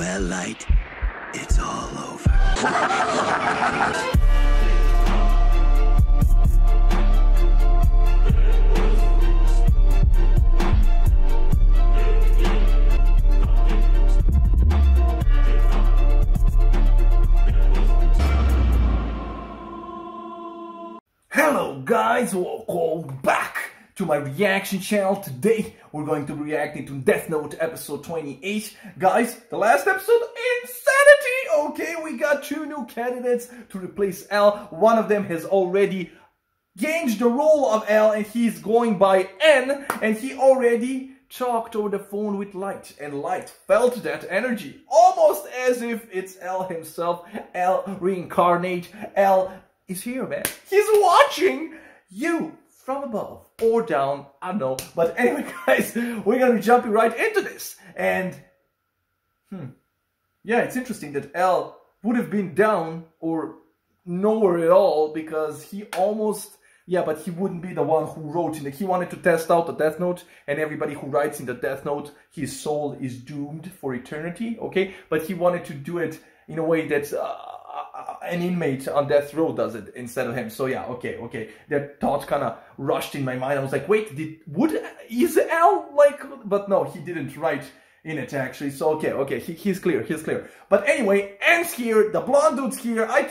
Well, Light, it's all over. Hello guys, welcome back to my reaction channel. Today we're going to be reacting to Death Note episode 28. Guys, the last episode, insanity! Okay, we got two new candidates to replace L. One of them has already gained the role of L and he's going by N, and he already talked over the phone with Light, and Light felt that energy, almost as if it's L himself. L reincarnate. L is here, man. He's watching you from above or down, I don't know. But anyway, guys, we're gonna be jumping right into this. And yeah, it's interesting that L would have been down or nowhere at all, because he almost, yeah, but he wouldn't be the one who wrote in it. He wanted to test out the Death Note, and everybody who writes in the Death Note, his soul is doomed for eternity, okay? But he wanted to do it in a way that's an inmate on death row does it instead of him. So yeah, okay. That thought kind of rushed in my mind. I was like, wait, is L like? But no, he didn't write in it actually. So okay, he's clear. But anyway, N's here, the blonde dude's here. I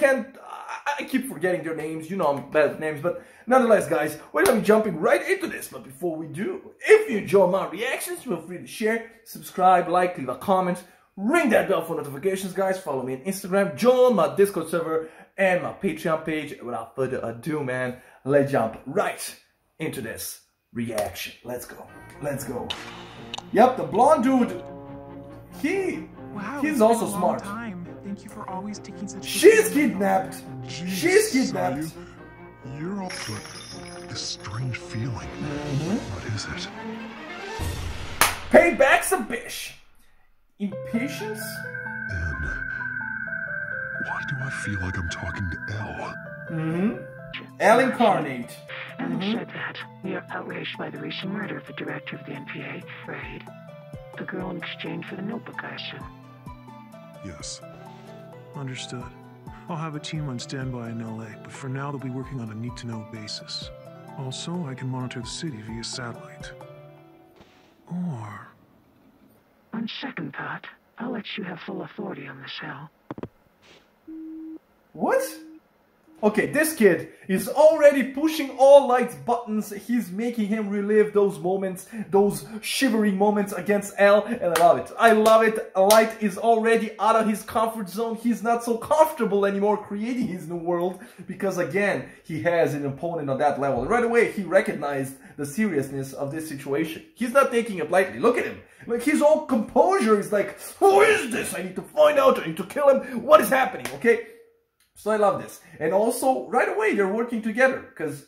keep forgetting their names. You know I'm bad at names, but nonetheless, guys, we're gonna be jumping right into this. But before we do, if you enjoy my reactions, feel free to share, subscribe, like, leave a comment. Ring that bell for notifications, guys. Follow me on Instagram, join my Discord server, and my Patreon page. Without further ado, man, let's jump right into this reaction. Let's go. Yep, the blonde dude, he's also smart. Thank you for always taking such. She's kidnapped. Jeez, She's kidnapped. Sayu, you're all but this strange feeling. What is it? Payback's a bitch. Impatience? And why do I feel like I'm talking to L? L incarnate. Having said that, we are outraged by the recent murder of the director of the NPA, Raid. The girl in exchange for the notebook, I assume. Yes. Understood. I'll have a team on standby in LA, but for now they'll be working on a need-to-know basis. Also, I can monitor the city via satellite. Or... On second thought, I'll let you have full authority on this, Al. What? Okay, this kid is already pushing all Light's buttons. He's making him relive those moments, those shivering moments against L, and I love it. Light is already out of his comfort zone. He's not so comfortable anymore creating his new world, because again, he has an opponent on that level. Right away, he recognized the seriousness of this situation. He's not taking it lightly. Look at him. Like, his whole composure is like, who is this? I need to find out. I need to kill him. What is happening? Okay? So I love this. And also, right away, they're working together, because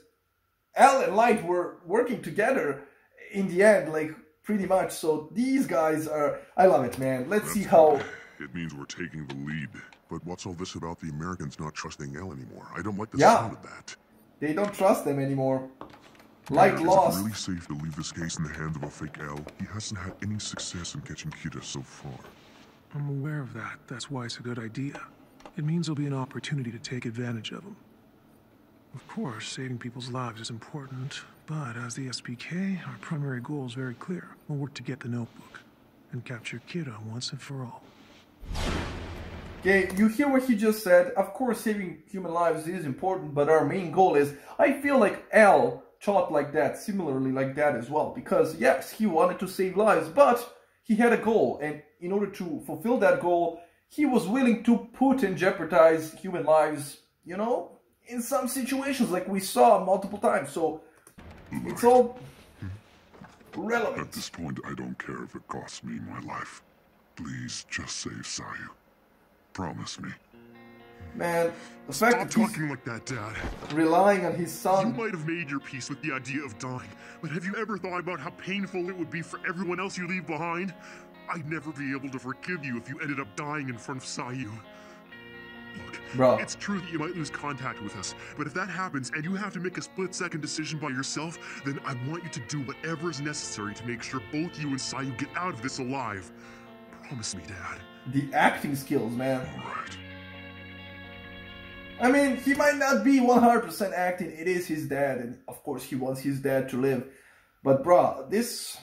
L and Light were working together in the end, like, pretty much. So these guys are... I love it, man. Let's see how... It means we're taking the lead. But what's all this about the Americans not trusting L anymore? I don't like the sound of that. They don't trust them anymore. Light lost. Is it really safe to leave this case in the hands of a fake L? He hasn't had any success in catching Kida so far. I'm aware of that. That's why it's a good idea. It means there'll be an opportunity to take advantage of him. Of course, saving people's lives is important, but as the SPK, our primary goal is very clear. We'll work to get the notebook and capture Kida once and for all. Okay, you hear what he just said. Of course, saving human lives is important, but our main goal is... I feel like L thought like that, similarly like that as well. Because, yes, he wanted to save lives, but he had a goal. And in order to fulfill that goal, he was willing to put and jeopardize human lives, you know, in some situations, like we saw multiple times. So, it's all relevant. At this point, I don't care if it costs me my life. Please, just save Sayu. Promise me. Man, the fact Stop that he's talking like that, Dad. relying on his son... You might have made your peace with the idea of dying, but have you ever thought about how painful it would be for everyone else you leave behind? I'd never be able to forgive you if you ended up dying in front of Sayu. Look, Bro. It's true that you might lose contact with us, but if that happens and you have to make a split-second decision by yourself, then I want you to do whatever is necessary to make sure both you and Sayu get out of this alive. Promise me, Dad. The acting skills, man. Alright. I mean, he might not be 100% acting. It is his dad, and of course he wants his dad to live. But bruh, this...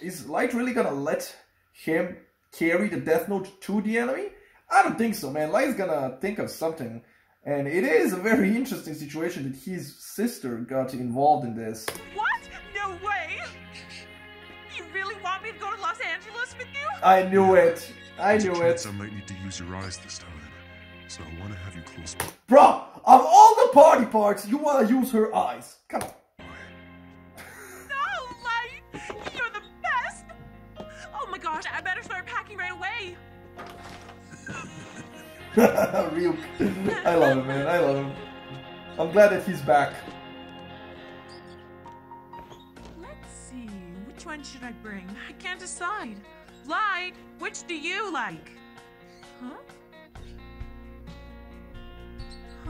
Is Light really gonna let him carry the Death Note to the enemy? I don't think so, man. Light's gonna think of something. And it is a very interesting situation that his sister got involved in this. What? No way! You really want me to go to Los Angeles with you? I knew it. I knew it. I might need to use your eyes this time. So I want to have you close by. Bruh, of all the party parts, you wanna use her eyes. Come on. No, Light! You're the best! Oh my gosh, I better start packing right away. Ryuk. I love him, man. I love him. I'm glad that he's back. Let's see, which one should I bring? I can't decide. Light, which do you like? Huh?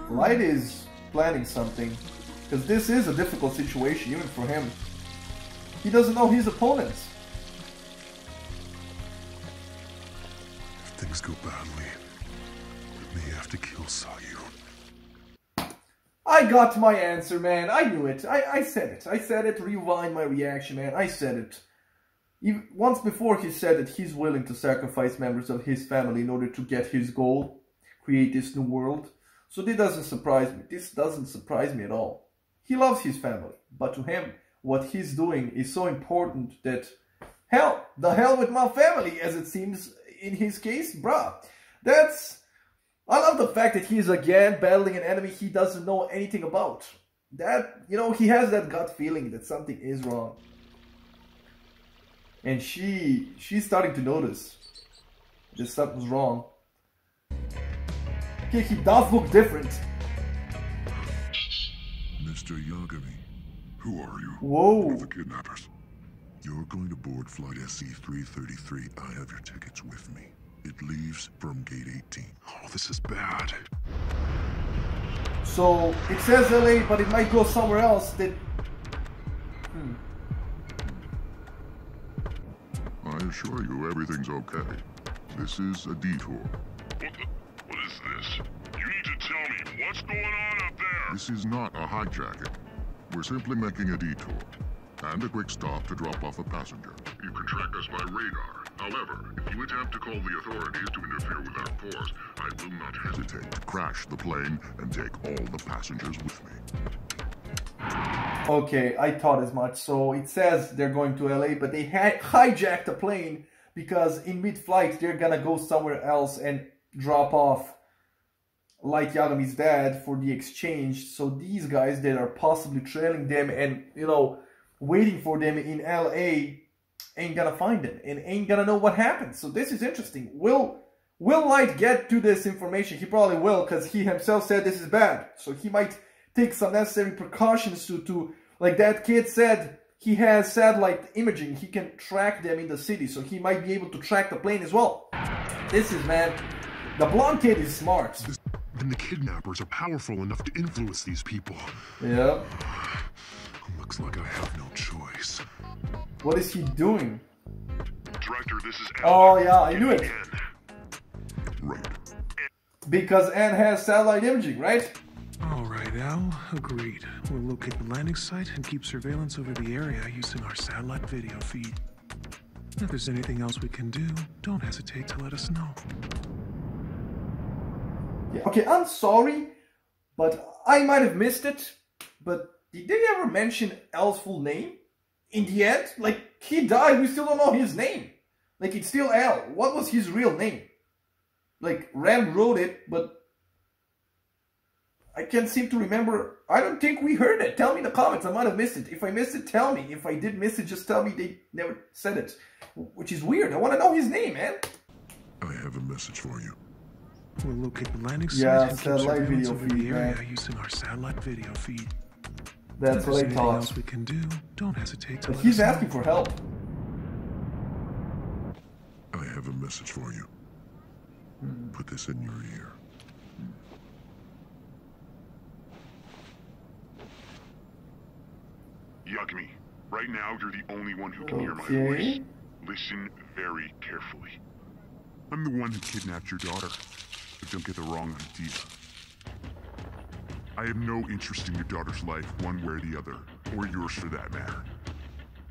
Light is planning something. Because this is a difficult situation, even for him. He doesn't know his opponents. If things go badly, we may have to kill Sayu. I got my answer, man. I knew it. I said it. I said it. Rewind my reaction, man. I said it. Once before he said that he's willing to sacrifice members of his family in order to get his goal. Create this new world. So this doesn't surprise me. This doesn't surprise me at all. He loves his family. But to him, what he's doing is so important that... Hell, the hell with my family, as it seems in his case, bruh. That's... I love the fact that he's again battling an enemy he doesn't know anything about. That, you know, he has that gut feeling that something is wrong. And she's starting to notice that something's wrong. Okay, he does look different. Mr. Yagami, who are you? Whoa. One of the kidnappers. You're going to board flight SC-333. I have your tickets with me. It leaves from gate 18. Oh, this is bad. So, it says LA, but it might go somewhere else that... I assure you everything's okay. This is a detour. What is this? You need to tell me what's going on up there. This is not a hijacking. We're simply making a detour. And a quick stop to drop off a passenger. You can track us by radar. However, if you attempt to call the authorities to interfere with our course, I will not hesitate to crash the plane and take all the passengers with me. Okay, I thought as much. So it says they're going to LA, but they hijacked a plane because in mid-flight they're gonna go somewhere else and drop off Light Yagami's dad for the exchange. So these guys that are possibly trailing them and, you know, waiting for them in LA ain't gonna find them and ain't gonna know what happened. So this is interesting. Will Light get to this information? He probably will, because he himself said this is bad. So he might take some necessary precautions to like that kid said, he has satellite imaging. He can track them in the city. So he might be able to track the plane as well. This is, man, the blonde kid is smart. Then the kidnappers are powerful enough to influence these people. Yeah. Looks like I have no choice. What is he doing? Director, this is Oh yeah, I knew it. Right. Because Anne has satellite imaging, right? Alright, Al. Agreed. We'll locate the landing site and keep surveillance over the area using our satellite video feed. If there's anything else we can do, don't hesitate to let us know. Yeah. Okay, I'm sorry, but I might have missed it. But did they ever mention Al's full name? In the end? Like, he died, we still don't know his name. Like, it's still Al. What was his real name? Like, Ram wrote it, but I can't seem to remember. I don't think we heard it. Tell me in the comments. I might have missed it. If I missed it, tell me. If I did miss it, just tell me they never said it. Which is weird. I want to know his name, man. I have a message for you. We'll locate the landing site Yeah, and keep satellite surveillance video over feed, the area man. using our satellite video feed. That's If what there's I anything thought. else we can do, don't hesitate to But let he's us know. asking for help. I have a message for you. Put this in your ear. Yagami, right now you're the only one who can hear my Okay. voice. Listen very carefully. I'm the one who kidnapped your daughter. But don't get the wrong idea. I have no interest in your daughter's life, one way or the other, or yours for that matter.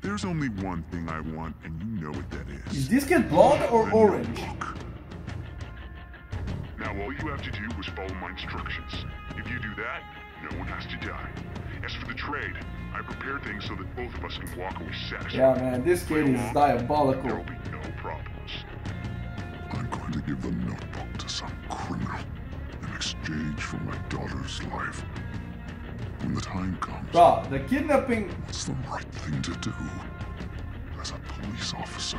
There's only one thing I want, and you know what that is. Is this kid blonde or orange? Notebook. Now all you have to do is follow my instructions. If you do that, no one has to die. As for the trade, I prepared things so that both of us can walk away satisfied. Yeah, man, this kid is diabolical. There will be no problems. I'm going to give the notebook to some criminal in exchange for my daughter's life. When the time comes, Bruh, the kidnapping... it's the right thing to do. As a police officer,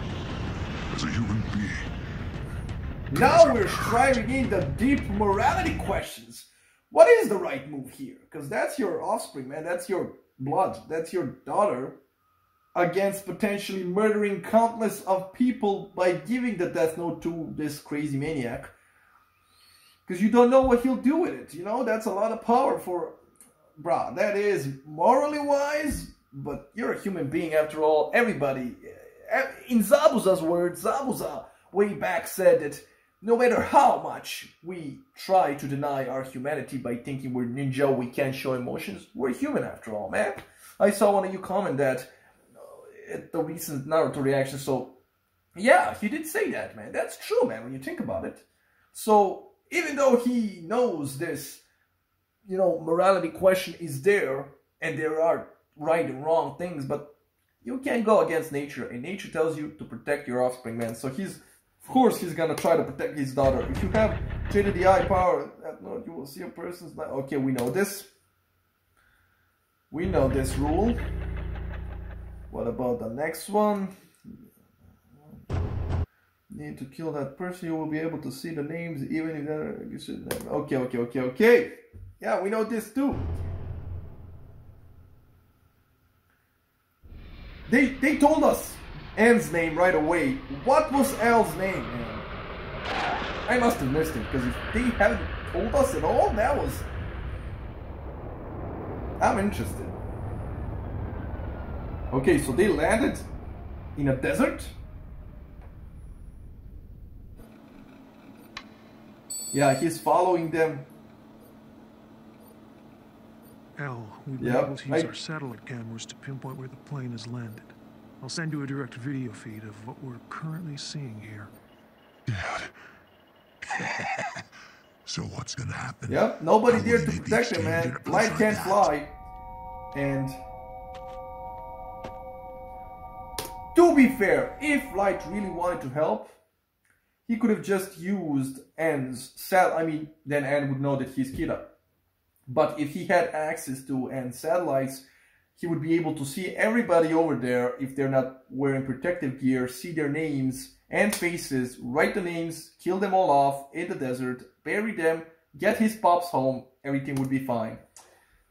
as a human being. Now we're striving into deep morality questions. What is the right move here? Because that's your offspring, man. That's your blood. That's your daughter against potentially murdering countless of people by giving the death note to this crazy maniac. Because you don't know what he'll do with it. You know, that's a lot of power for... Bruh, that is morally wise, but you're a human being after all. Everybody, in Zabuza's words, Zabuza way back said that no matter how much we try to deny our humanity by thinking we're ninja, we can't show emotions, we're human after all, man. I saw one of you comment that at the recent Naruto reaction, so yeah, he did say that, man. That's true, man, when you think about it. So even though he knows this, you know, morality question is there, and there are right and wrong things, but you can't go against nature, and nature tells you to protect your offspring, man. So of course he's gonna try to protect his daughter. If you have traded the eye power, you will see a person's life. Okay, we know this. We know this rule. What about the next one? Need to kill that person, you will be able to see the names even if they're... Okay. Yeah, we know this too. They told us Anne's name right away. What was Al's name, man? I must have missed it, because if they haven't told us at all, that was... I'm interested. Okay, so they landed in a desert? Yeah, he's following them. Al, we've been able to use our satellite cameras to pinpoint where the plane has landed. I'll send you a direct video feed of what we're currently seeing here. Dad. So what's gonna happen? Yep, nobody there to protect him, man. Light can't fly. And... to be fair, if Light really wanted to help, he could have just used Anne's then Anne would know that he's Kira. But if he had access to Anne's satellites, he would be able to see everybody over there if they're not wearing protective gear, see their names and faces, write the names, kill them all off in the desert, bury them, get his pops home, everything would be fine.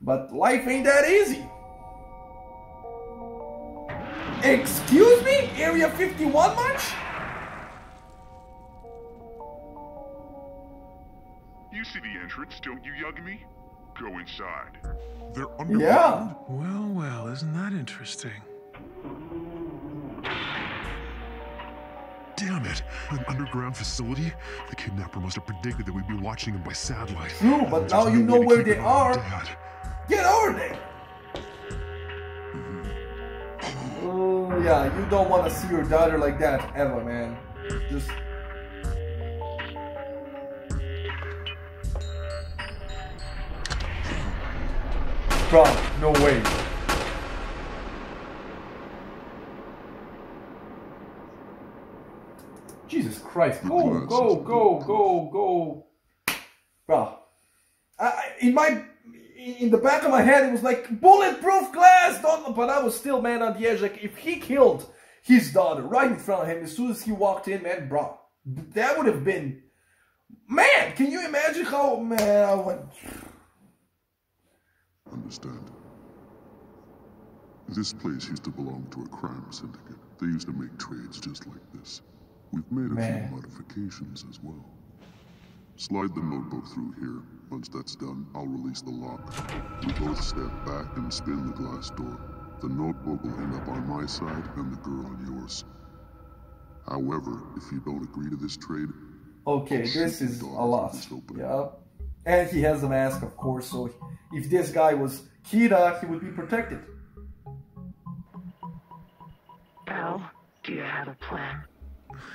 But life ain't that easy. Excuse me? Area 51 much? You see the entrance, don't you, Yagami? Go inside. They're underground. Yeah. Well, isn't that interesting? Damn it! An underground facility? The kidnapper must have predicted that we'd be watching him by satellite. True, but now you know where they are. Get over there! Oh, yeah, you don't want to see your daughter like that ever, man. Just... Bro, no way. Jesus Christ. Go, go, go, go, go. Bro. In the back of my head, it was like, bulletproof glass! But I was still, man, on the edge. Like, if he killed his daughter right in front of him as soon as he walked in, man, bro, that would have been... Man, can you imagine how... Man, I went... Understand. This place used to belong to a crime syndicate. They used to make trades just like this. We've made a few modifications as well. Slide the notebook through here. Once that's done, I'll release the lock. We both step back and spin the glass door. The notebook will end up on my side and the girl on yours. However, if you don't agree to this trade, okay, this is a lot. Yeah. And he has a mask, of course, so if this guy was Kira, he would be protected. Al, do you have a plan?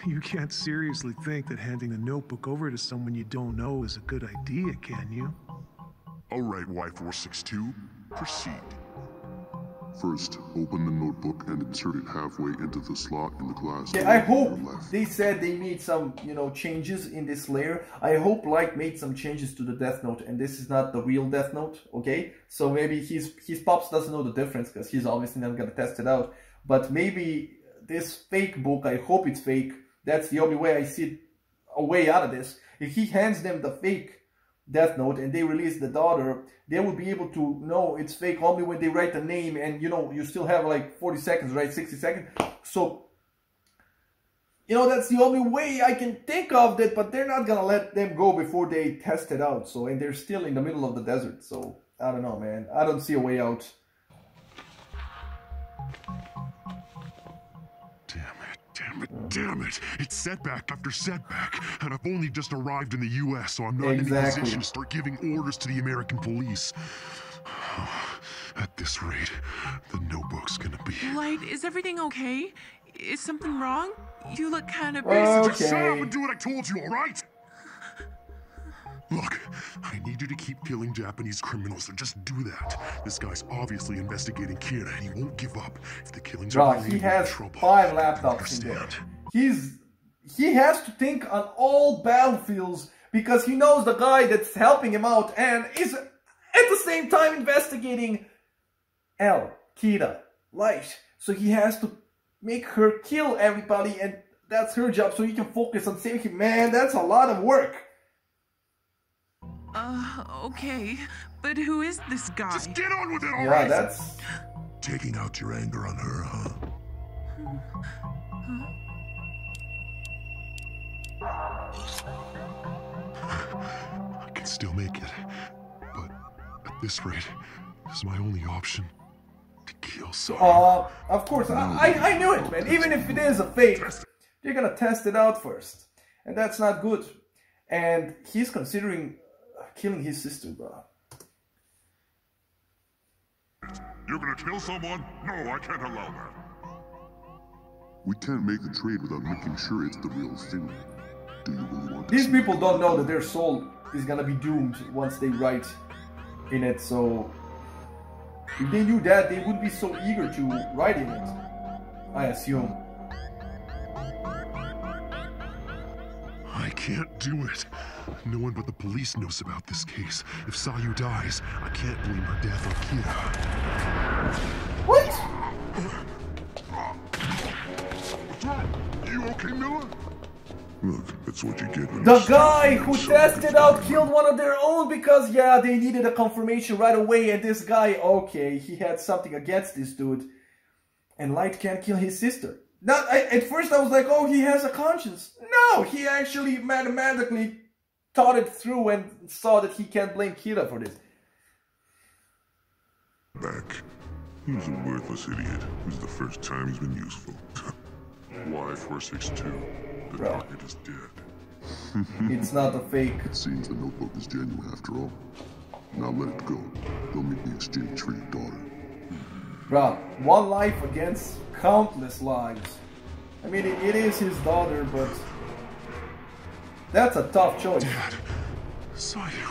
You can't seriously think that handing the notebook over to someone you don't know is a good idea, can you? All right, Y462, proceed. first open the notebook and insert it halfway into the slot in the glass. Yeah, I hope they said they made some, changes in this layer. I hope Light made some changes to the Death Note, and this is not the real Death Note, okay? So maybe his pops doesn't know the difference, because he's obviously not gonna test it out. But maybe this fake book, I hope it's fake. That's the only way I see a way out of this. If he hands them the fake Death Note and they release the daughter, they will be able to know it's fake only when they write the name, and you still have like 40 seconds, right? 60 seconds. So that's the only way I can think of that, but they're not gonna let them go before they test it out. So, and they're still in the middle of the desert, so I don't know, man. I don't see a way out. Damn it. It's setback after setback, and I've only just arrived in the US, so I'm not in a position to start giving orders to the American police. At this rate, the notebook's gonna be... Light, is everything okay? Is something wrong? You look kind of... Okay. Just shut up and do what I told you, alright? Look, I need you to keep killing Japanese criminals, so just do that. This guy's obviously investigating Kira, and he won't give up. If the killings are he has 5 laptops in there. He has to think on all battlefields, because he knows the guy that's helping him out and is at the same time investigating Kira, Light. So he has to make her kill everybody, and that's her job, so he can focus on saving him. Man, that's a lot of work. Okay, but who is this guy? Just get on with it, alright? Yeah, that's... Taking out your anger on her, huh? I can still make it, but at this rate, this is my only option to kill someone. Of course, I knew it, man. Even if it is a fake, you're gonna test it out first, and that's not good. And he's considering killing his sister, bro. You're gonna kill someone? No, I can't allow that. We can't make a trade without making sure it's the real thing. Do you really want to? These people don't know that their soul is gonna be doomed once they write in it, so if they knew that, they wouldn't be so eager to write in it, I assume. I can't do it. No one but the police knows about this case. If Sayu dies, I can't blame her death on Kira. What? What's wrong? You okay, Miller? Look, that's what you get when The guy who tested out killed one of their own because, they needed a confirmation right away, and this guy, okay, he had something against this dude. And Light can't kill his sister. At first I was like, oh, he has a conscience. No, he actually mathematically thought it through and saw that he can't blame Kira for this. Back. He's a worthless idiot. This is the first time he's been useful. Y462. The target is dead. It's not a fake. It seems the notebook is genuine after all. Now let it go. They'll make the exchange for your daughter. Bro, one life against countless lives. I mean, it is his daughter, but that's a tough choice. Dad, saw you.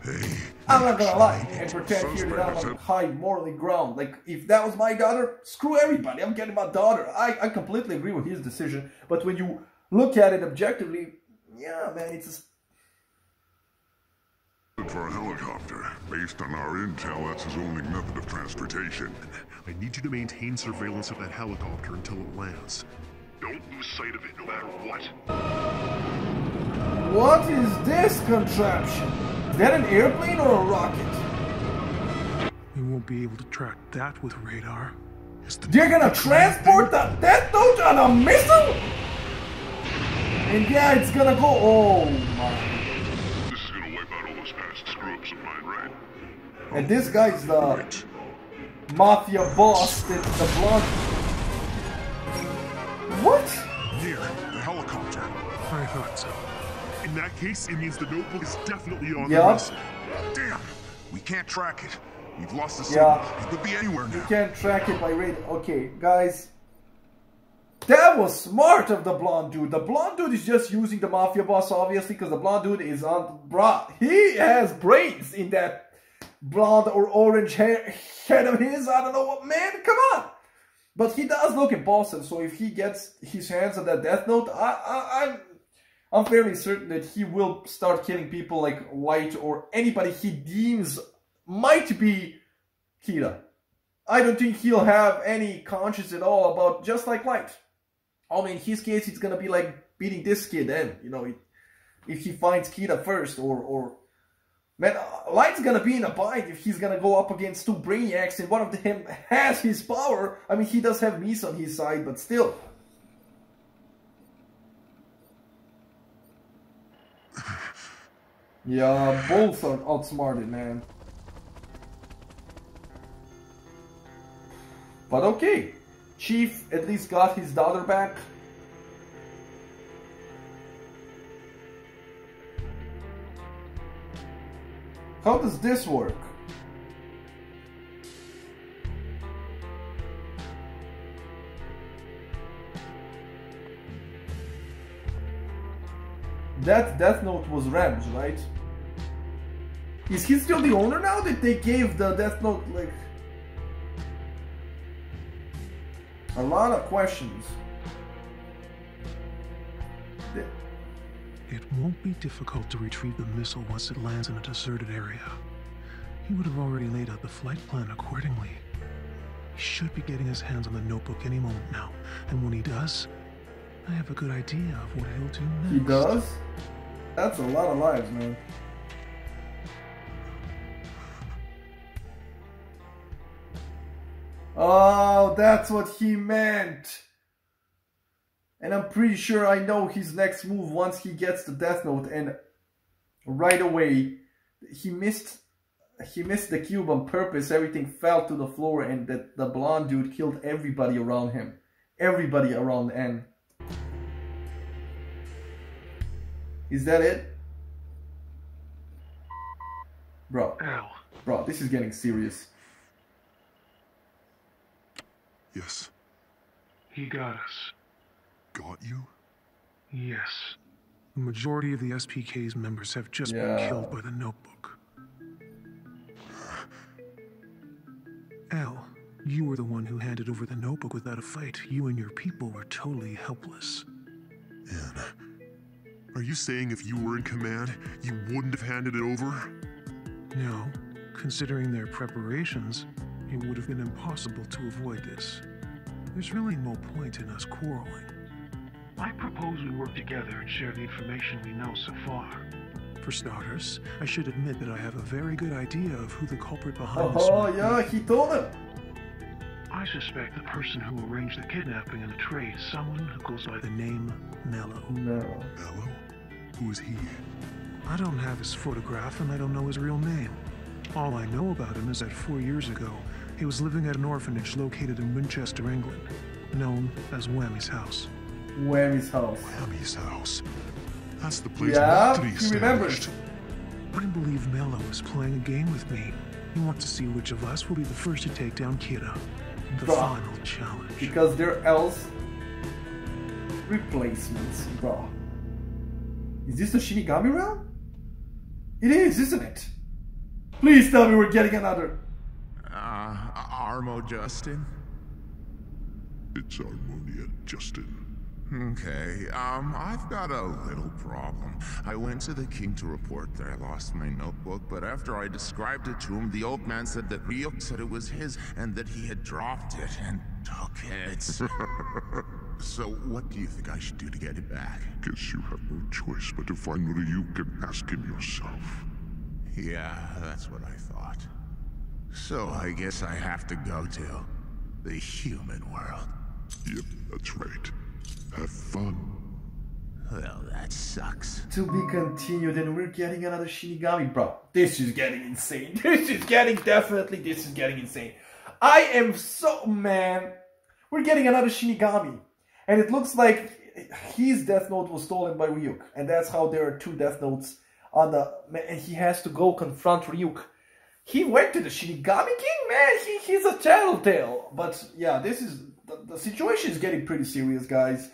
Hey. I'm not gonna lie and pretend here that I'm on high morally ground. Like, if that was my daughter, screw everybody, I'm getting my daughter. I completely agree with his decision, but when you look at it objectively, yeah, man, it's for a helicopter. Based on our intel, that's his only method of transportation. I need you to maintain surveillance of that helicopter until it lands. Don't lose sight of it, no matter what. What is this contraption? Is that an airplane or a rocket? We won't be able to track that with radar. They're gonna transport the Death Note on a missile? And it's gonna go, oh my. This is gonna wipe out all those past screw-ups of mine, right? And this guy's the mafia boss, the blonde. What? Here, thought so. In that case, it means the notebook is definitely on the Yup. list. Damn! We can't track it. We've lost the signal. Yeah. It could be anywhere You now. can't track it by radio. Okay, guys. That was smart of the blonde dude. The blonde dude is just using the mafia boss, obviously, because the blonde dude is on... Bruh, he has brains in that blonde or orange head of his. I don't know what, man. Come on. But he does look impulsive, so if he gets his hands on that Death Note, I'm fairly certain that he will start killing people like Light or anybody he deems might be Kira. I don't think he'll have any conscience at all about just like Light. I mean, in his case, it's gonna be like beating this kid in, you know, if he finds Kira first, or man, Light's gonna be in a bind if he's gonna go up against two Brainiacs and one of them has his power. I mean, he does have Misa on his side, but still. Yeah, both are outsmarted, man. But okay, Chief at least got his daughter back. How does this work? That Death Note was Rem's, right? Is he still the owner now that they gave the Death Note, like... A lot of questions. It won't be difficult to retrieve the missile once it lands in a deserted area. He would have already laid out the flight plan accordingly. He should be getting his hands on the notebook any moment now, and when he does, I have a good idea of what he'll do next. He does? That's a lot of lives, man. Oh, that's what he meant. And I'm pretty sure I know his next move once he gets the Death Note, and right away he missed the cube on purpose. Everything fell to the floor, and the blonde dude killed everybody around him. Everybody around N. Is that it? Bro, this is getting serious. Yes. He got us. Got you? Yes. The majority of the SPK's members have just been killed by the notebook. Al, you were the one who handed over the notebook without a fight. You and your people were totally helpless. Anna, are you saying if you were in command, you wouldn't have handed it over? No. Considering their preparations, it would have been impossible to avoid this. There's really no point in us quarreling. I propose we work together and share the information we know so far. For starters, I should admit that I have a very good idea of who the culprit behind this Oh, might be. yeah, he told him. I suspect the person who arranged the kidnapping and the trade is someone who goes by The name Mello. No. Mello? Who is he? I don't have his photograph and I don't know his real name. All I know about him is that 4 years ago, he was living at an orphanage located in Winchester, England, known as Whammy's House. Whammy's house. Whammy's house. That's the place Yeah, not to be he remembers. established. I believe Mello is playing a game with me. He wants to see which of us will be the first to take down Kira. The Bro. final challenge. Because they're else replacements, bro. Is this the Shinigami realm? It is, isn't it? Please tell me we're getting another. Armo Justin? It's Harmonia, Justin. Okay, I've got a little problem. I went to the king to report that I lost my notebook, but after I described it to him, the old man said that Rio said it was his and that he had dropped it and took it. So what do you think I should do to get it back? Guess you have no choice but to find Ryuk and ask him yourself. Yeah, that's what I thought. So I guess I have to go to the human world. Yep, that's right. Have fun. Well, that sucks. To be continued, and we're getting another Shinigami, bro. This is getting insane. This is getting insane. I am so, man. We're getting another Shinigami. And it looks like his Death Note was stolen by Ryuk, and that's how there are 2 Death Notes on the, and he has to go confront Ryuk. He went to the Shinigami King, man. He's a tattletale. But yeah, this is the situation is getting pretty serious, guys.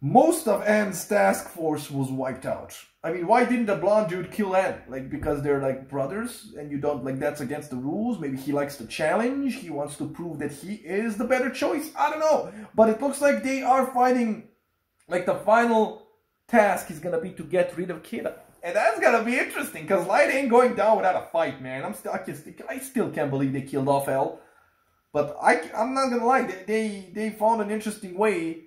Most of Anne's task force was wiped out. I mean, why didn't the blonde dude kill Anne? Like, because they're like brothers, and you don't, like, that's against the rules. Maybe he likes the challenge. He wants to prove that he is the better choice. I don't know. But it looks like they are fighting. Like, the final task is gonna be to get rid of Kira. And that's gonna be interesting, because Light ain't going down without a fight, man. I still can't believe they killed off L. But I'm not gonna lie, they found an interesting way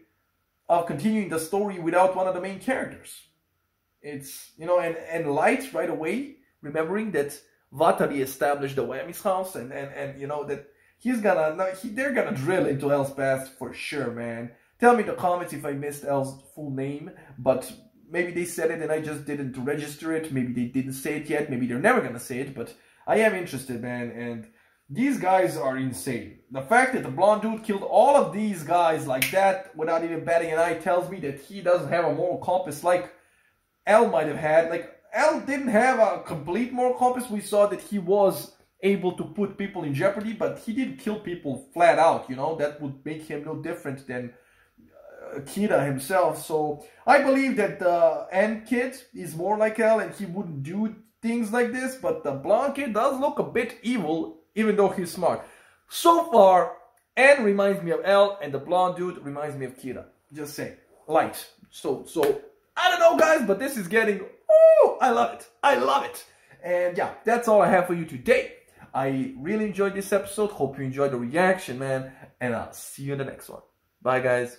of continuing the story without one of the main characters. It's, you know, and Light right away, remembering that Vatari established the Wami's house, and you know, that they're gonna drill into L's past for sure, man. Tell me in the comments if I missed L's full name, but maybe they said it and I just didn't register it. Maybe they didn't say it yet. Maybe they're never gonna say it, but I am interested, man. And these guys are insane. The fact that the blonde dude killed all of these guys like that without even batting an eye tells me that he doesn't have a moral compass like L might have had. Like, L didn't have a complete moral compass. We saw that he was able to put people in jeopardy, but he didn't kill people flat out, you know. That would make him no different than Kira himself. So I believe that the N kid is more like L and he wouldn't do things like this, but the blonde kid does look a bit evil even though he's smart. So far, N reminds me of L and the blonde dude reminds me of Kira. Just saying. Light. So I don't know, guys, but this is getting, oh, I love it. I love it. And yeah, that's all I have for you today. I really enjoyed this episode. Hope you enjoyed the reaction, man. And I'll see you in the next one. Bye, guys.